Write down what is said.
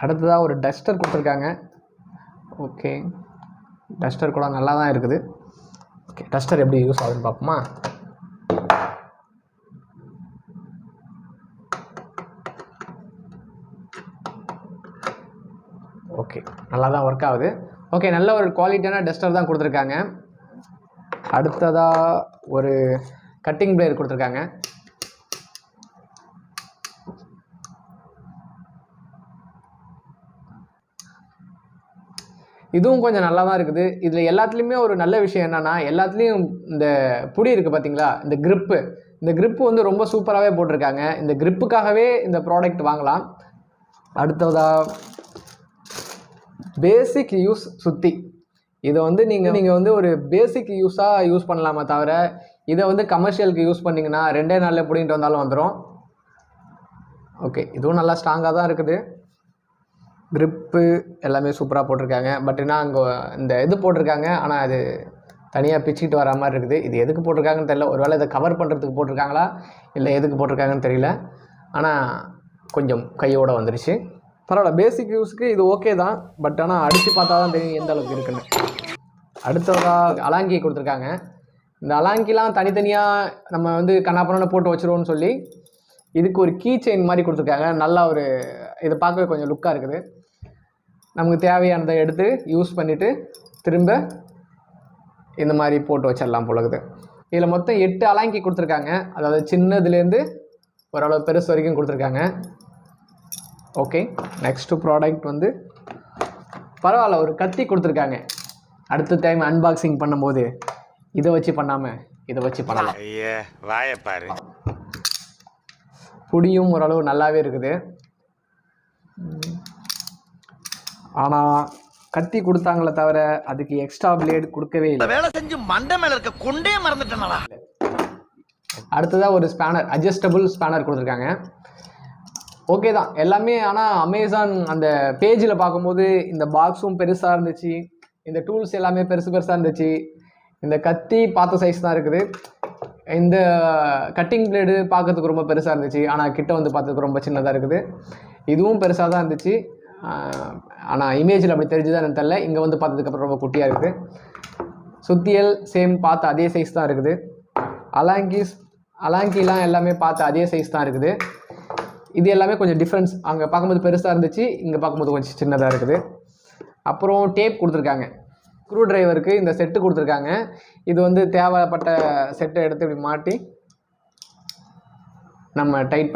அடுத்ததாக ஒரு டஸ்டர் கொடுத்துருக்காங்க. ஓகே, டஸ்டர் கூட நல்லா தான் இருக்குது. ஓகே, டஸ்டர் எப்படி யூஸ் ஆகுதுன்னு பார்ப்போமா? ஓகே, நல்லா தான் ஒர்க் ஆகுது. ஓகே, நல்ல ஒரு குவாலிட்டியான டஸ்டர் தான் கொடுத்துருக்காங்க. அடுத்ததாக ஒரு கட்டிங் பிளேயர் கொடுத்துருக்காங்க. இதுவும் கொஞ்சம் நல்லா தான் இருக்குது. இதில் எல்லாத்துலேயுமே ஒரு நல்ல விஷயம் என்னென்னா, எல்லாத்துலேயும் இந்த புடி இருக்குது பார்த்தீங்களா, இந்த கிரிப்பு வந்து ரொம்ப சூப்பராகவே போட்டிருக்காங்க. இந்த கிரிப்புக்காகவே இந்த ப்ராடக்ட் வாங்கலாம். அடுத்ததாக பேசிக் யூஸ் சுத்தி. இதை வந்து நீங்கள் வந்து ஒரு பேசிக் யூஸாக யூஸ் பண்ணலாமா தவிர, இதை வந்து கமர்ஷியலுக்கு யூஸ் பண்ணிங்கன்னா 2 நாளில் பிடிங்கிட்டு வந்தாலும் வந்துடும். ஓகே, இதுவும் நல்லா ஸ்ட்ராங்காக தான் இருக்குது. கிரிப்பு எல்லாமே சூப்பராக போட்டிருக்காங்க. பட் என்ன அங்கே இந்த இது போட்டிருக்காங்க, ஆனால் அது தனியாக பிச்சுக்கிட்டு வர மாதிரி இருக்குது. இது எதுக்கு போட்டிருக்காங்கன்னு தெரியல. ஒருவேளை இதை கவர் பண்ணுறதுக்கு போட்டிருக்காங்களா இல்லை எதுக்கு போட்டிருக்காங்கன்னு தெரியல. ஆனால் கொஞ்சம் கையோடு வந்துடுச்சு. பரவாயில்ல, பேசிக் யூஸுக்கு இது ஓகே தான். பட் ஆனால் அடித்து பார்த்தா தான் தெரியும் எந்த அளவுக்கு இருக்குன்னு. அடுத்ததாக அலாங்கி கொடுத்துருக்காங்க. இந்த அலாங்கிலாம் தனித்தனியாக நம்ம வந்து கண்ணாப்பண்ணு போட்டு வச்சுருவோன்னு சொல்லி இதுக்கு ஒரு கீ செயின் மாதிரி கொடுத்துருக்காங்க. நல்லா ஒரு இதை பார்க்கவே கொஞ்சம் லுக்காக இருக்குது. நமக்கு தேவையானதை எடுத்து யூஸ் பண்ணிவிட்டு திரும்ப இந்த மாதிரி போட்டு வச்சிடலாம் போலகுது. இதில் மொத்தம் 8 அலாங்கி கொடுத்துருக்காங்க. அதாவது சின்னதுலேருந்து ஓரளவு பெருசு வரைக்கும் கொடுத்துருக்காங்க. ஓகே, நெக்ஸ்ட்டு ப்ராடக்ட் வந்து பரவாயில்ல, ஒரு கத்தி கொடுத்துருக்காங்க. அடுத்த டைம் அன்பாக்சிங் பண்ணும்போது இதை வச்சு பண்ணாமல் இதை வச்சு பண்ணலாம். வாயப்பாரு. புடியும் ஓரளவு நல்லாவே இருக்குது. ஆனால் கத்தி கொடுத்தாங்களே தவிர அதுக்கு எக்ஸ்ட்ரா பிளேடு கொடுக்கவே இல்லை. வேலை செஞ்சு மண்டை மேல இருக்க கொண்டே மறந்துட்டேனா. அடுத்ததாக ஒரு ஸ்பேனர், அட்ஜஸ்டபிள் ஸ்பேனர் கொடுத்துருக்காங்க. ஓகே தான் எல்லாமே. ஆனால் அமேசான் அந்த பேஜில் பார்க்கும்போது இந்த பாக்ஸும் பெருசாக இருந்துச்சு, இந்த டூல்ஸ் எல்லாமே பெருசாக இருந்துச்சு. இந்த கத்தி பார்த்த சைஸ் தான் இருக்குது. இந்த கட்டிங் பிளேடு பார்க்கறதுக்கு ரொம்ப பெருசாக இருந்துச்சு, ஆனால் கிட்ட வந்து பார்க்கறதுக்கு ரொம்ப சின்னதாக இருக்குது. இதுவும் பெருசாக தான் இருந்துச்சு, ஆனால் இமேஜில் அப்படி தெரிஞ்சுதான் எனக்கு தெரியல. இங்கே வந்து பார்த்ததுக்கப்புறம் ரொம்ப குட்டியாக இருக்குது. சுத்தியல் சேம் பார்த்து அதே சைஸ் தான் இருக்குது. அலாங்கிலாம் எல்லாமே பார்த்து அதே சைஸ் தான் இருக்குது. இது எல்லாமே கொஞ்சம் டிஃப்ரென்ஸ். அங்கே பார்க்கும்போது பெருசாக இருந்துச்சு, இங்கே பார்க்கும்போது கொஞ்சம் சின்னதாக இருக்குது. அப்புறம் டேப் கொடுத்துருக்காங்க. ஸ்க்ரூ டிரைவருக்கு இந்த செட்டு கொடுத்துருக்காங்க. இது வந்து தேவைப்பட்ட செட்டை எடுத்து இப்படி மாட்டி நம்ம டைட்